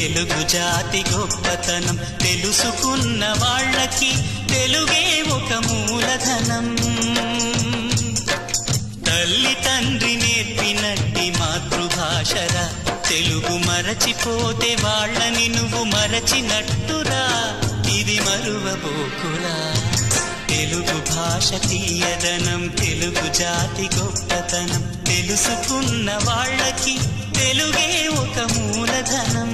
తెలుగు జాతి గొప్పతనం తెలుసుకున్న వాళ్ళకి తెలుగే ఒక మూలధనం. తల్లి తండ్రి నేర్పినట్టి మాతృభాషరా, తెలుగు మరచిపోతే వాళ్ళని నువ్వు మరచినట్టురా, ఇది మరువబోకురా. తెలుగు భాష తీయదనం తెలుగు జాతి గొప్పతనం తెలుసుకున్న వాళ్ళకి తెలుగే ఒక మూలధనం.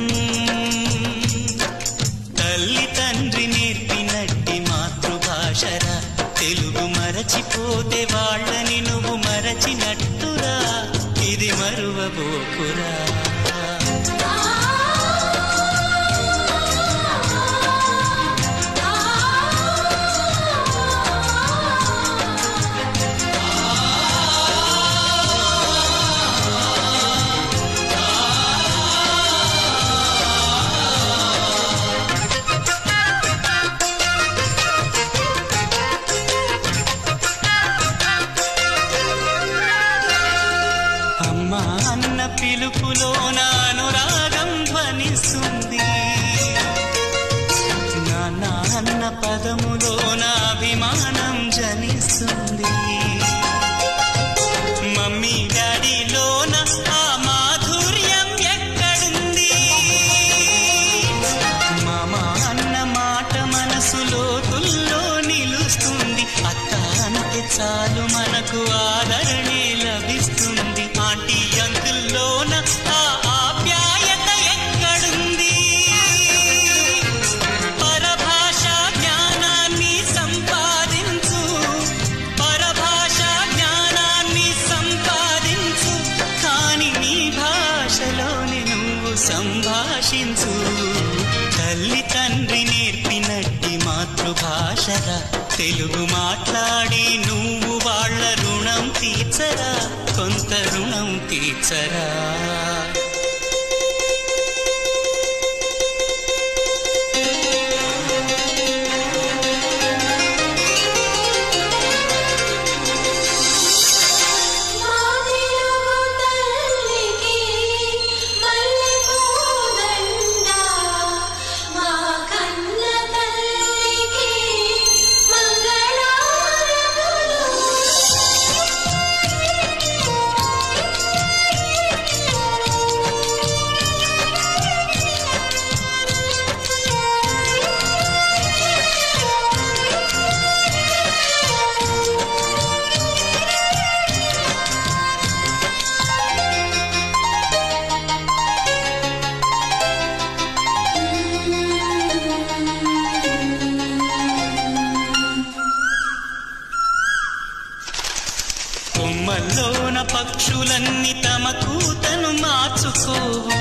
తల్లి తండ్రి నేర్పినట్టి మాతృభాషరా, తెలుగు మరచిపోతే వాళ్ళని నువ్వు మరచినట్టురా, ఇది మరువబోకురా. పిలుపులోన అనురాగం ధ్వనిస్తుంది, నాన్న అన్న పదములోన అభిమానం జనిస్తుంది. మమ్మీ డాడీలోన ఆ మాధుర్యం ఎక్కడుంది? మామ అన్న మాట మనసులో తుల్లో నిలుస్తుంది. అత్త అంటే చాలు మనకు ఆదరణే లభిస్తుంది. ఆంటీ అంకుల్లోన ఆ ఆప్యాయత ఎక్కడుంది? పరభాషా జ్ఞానాన్ని సంపాదించు, పరభాషా జ్ఞానాన్ని సంపాదించు, కాని నీ భాషలోనే నువ్వు సంభాషించు. తల్లి తండ్రి నేర్పినట్టి మాతృభాషరా, తెలుగు మాట్లాడి నువ్వు వాళ్ళ రుణం తీర్చరా, కొంత రుణం తీర్చరా. కొమ్మల్లోన పక్షులన్నీ తమ కూతను మార్చుకోవు,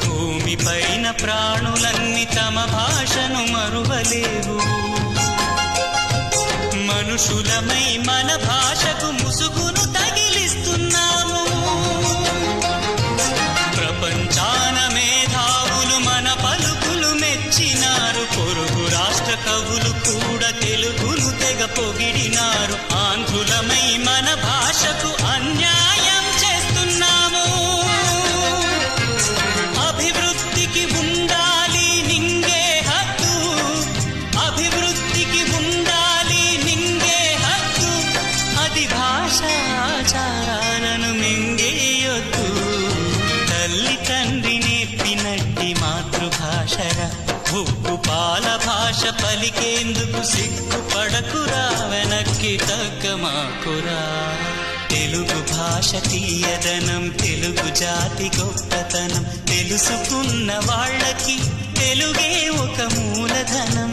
భూమి పైన ప్రాణులన్నీ తమ భాషను మరువలేవు. మనుషులమై మన భాషకు ముసుగును తగిలిస్తున్నాము. ప్రపంచాన మేధావులు మన పలుకులు మెచ్చినారు. పొరుగు రాష్ట్ర కవులు కూడా తెలుగును తెగ పొగిడినారు. ఆంధ్రులమై మన భాషకు అన్యాయం చేస్తున్నాము. అభివృద్ధికి ఉండాలి నింగే హక్కు, అభివృద్ధికి ఉండాలి నింగే హక్కు, అది భాషాచారాలను మింగేయొద్దు. తల్లి తండ్రి నేర్పినట్టి మాతృభాషరా, ఉప్పు పాల భాష పలికేందుకు సిగ్గుపడకురా, వెనక్కి తగ్గమాకురా. తెలుగు భాష తీయదనం తెలుగు జాతి గొప్పతనం తెలుసుకున్న వాళ్ళకి తెలుగే ఒక మూలధనం.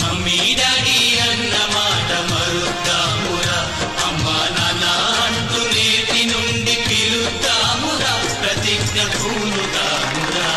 మమ్మీ డాడీ అన్న మాట మరుద్దామురా, అమ్మా నాన్న అంటూ నేటి నుండి పిలుద్దామురా, ప్రతిజ్ఞ పూనుదామురా.